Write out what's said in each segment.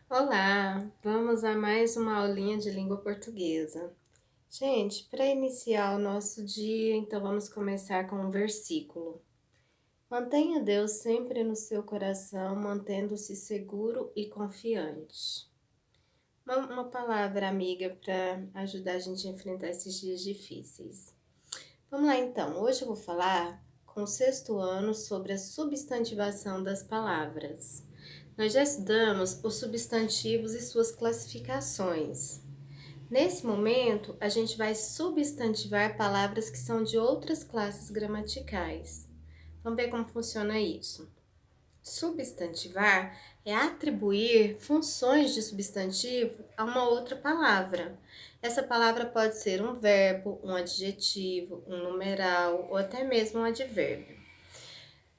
Olá, vamos a mais uma aulinha de língua portuguesa. Gente, para iniciar o nosso dia, então vamos começar com um versículo. Mantenha Deus sempre no seu coração, mantendo-se seguro e confiante. Uma palavra amiga para ajudar a gente a enfrentar esses dias difíceis. Vamos lá então, hoje eu vou falar com o sexto ano sobre a substantivação das palavras. Nós já estudamos os substantivos e suas classificações. Nesse momento, a gente vai substantivar palavras que são de outras classes gramaticais. Vamos ver como funciona isso. Substantivar é atribuir funções de substantivo a uma outra palavra. Essa palavra pode ser um verbo, um adjetivo, um numeral ou até mesmo um advérbio.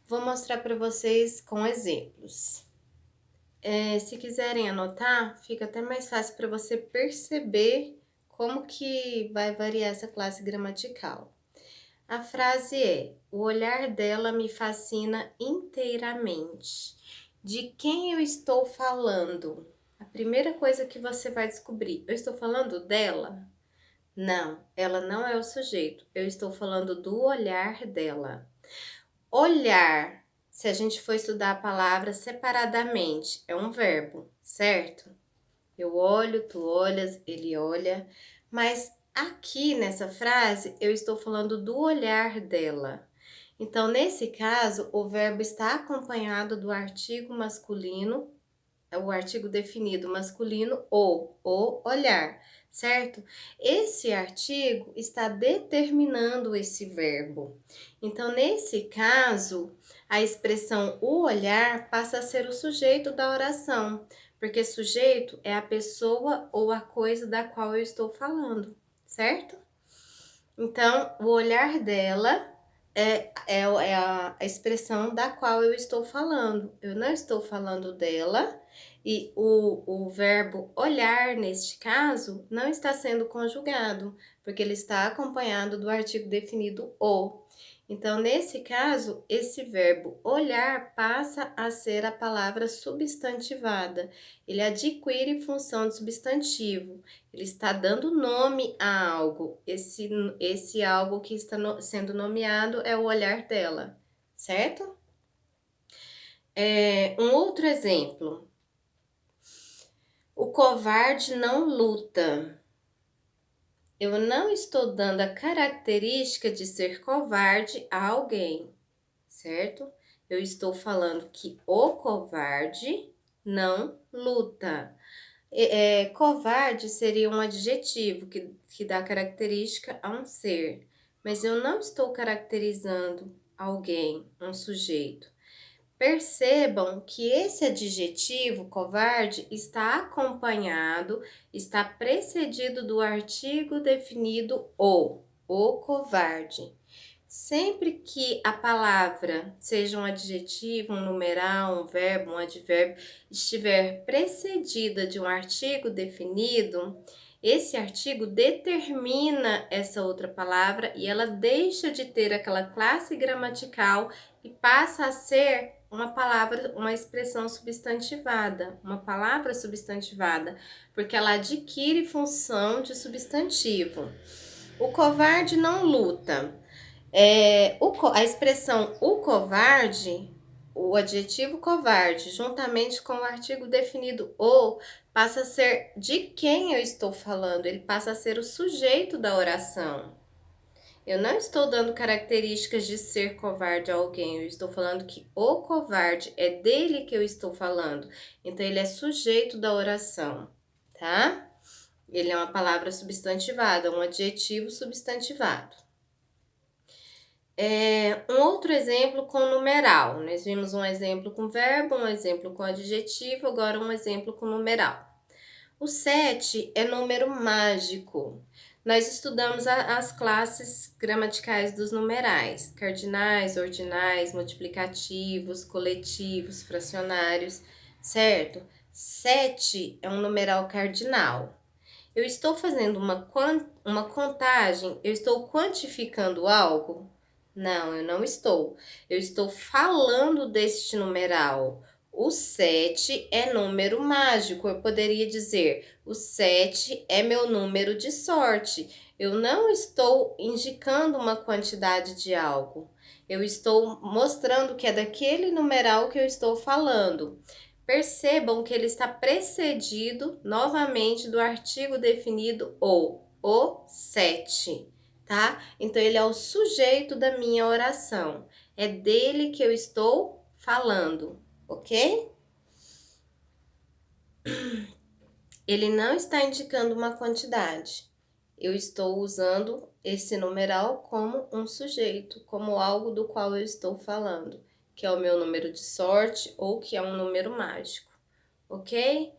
Vou mostrar para vocês com exemplos. Se quiserem anotar, fica até mais fácil para você perceber como que vai variar essa classe gramatical. A frase é: o olhar dela me fascina inteiramente. De quem eu estou falando? A primeira coisa que você vai descobrir: eu estou falando dela? Não, ela não é o sujeito. Eu estou falando do olhar dela. Olhar, se a gente for estudar a palavra separadamente, é um verbo, certo? Eu olho, tu olhas, ele olha, mas aqui nessa frase eu estou falando do olhar dela. Então, nesse caso, o verbo está acompanhado do artigo masculino, é o artigo definido masculino ou o olhar, certo? Esse artigo está determinando esse verbo. Então, nesse caso, a expressão o olhar passa a ser o sujeito da oração, porque sujeito é a pessoa ou a coisa da qual eu estou falando, certo? Então, o olhar dela é a expressão da qual eu estou falando. Eu não estou falando dela e o verbo olhar, neste caso, não está sendo conjugado, porque ele está acompanhado do artigo definido o. Então, nesse caso, esse verbo olhar passa a ser a palavra substantivada. Ele adquire função de substantivo. Ele está dando nome a algo. Esse algo que está sendo nomeado é o olhar dela, certo? Um outro exemplo. O covarde não luta. Eu não estou dando a característica de ser covarde a alguém, certo? Eu estou falando que o covarde não luta. Covarde seria um adjetivo que dá característica a um ser, mas eu não estou caracterizando alguém, um sujeito. Percebam que esse adjetivo covarde está acompanhado, está precedido do artigo definido o covarde. Sempre que a palavra, seja um adjetivo, um numeral, um verbo, um advérbio, estiver precedida de um artigo definido, esse artigo determina essa outra palavra e ela deixa de ter aquela classe gramatical e passa a ser uma palavra, uma expressão substantivada, uma palavra substantivada, porque ela adquire função de substantivo. O covarde não luta. A expressão o covarde, o adjetivo covarde, juntamente com o artigo definido o, passa a ser de quem eu estou falando, ele passa a ser o sujeito da oração. Eu não estou dando características de ser covarde a alguém, eu estou falando que o covarde é dele que eu estou falando, então ele é sujeito da oração, tá? Ele é uma palavra substantivada, um adjetivo substantivado. Um outro exemplo com numeral. Nós vimos um exemplo com verbo, um exemplo com adjetivo, agora um exemplo com numeral. O 7 é número mágico. Nós estudamos as classes gramaticais dos numerais: cardinais, ordinais, multiplicativos, coletivos, fracionários, certo? 7 é um numeral cardinal. Eu estou fazendo uma contagem, eu estou quantificando algo? Não, eu não estou. Eu estou falando deste numeral. O 7 é número mágico. Eu poderia dizer: o 7 é meu número de sorte. Eu não estou indicando uma quantidade de algo. Eu estou mostrando que é daquele numeral que eu estou falando. Percebam que ele está precedido novamente do artigo definido o 7, tá? Então, ele é o sujeito da minha oração. É dele que eu estou falando, ok? Ele não está indicando uma quantidade. Eu estou usando esse numeral como um sujeito, como algo do qual eu estou falando, que é o meu número de sorte ou que é um número mágico, ok?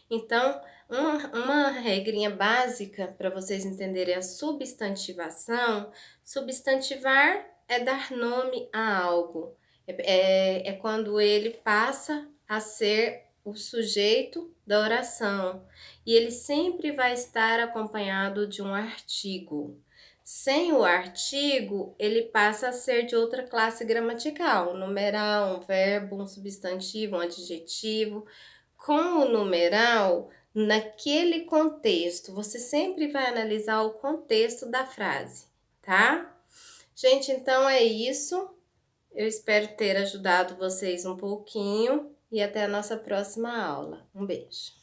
Então, uma regrinha básica para vocês entenderem a substantivação: substantivar é dar nome a algo, é quando ele passa a ser o sujeito da oração, e ele sempre vai estar acompanhado de um artigo. Sem o artigo, ele passa a ser de outra classe gramatical: um numeral, um verbo, um substantivo, um adjetivo. Com o numeral, naquele contexto, você sempre vai analisar o contexto da frase, tá? Gente, então é isso. Eu espero ter ajudado vocês um pouquinho e até a nossa próxima aula. Um beijo.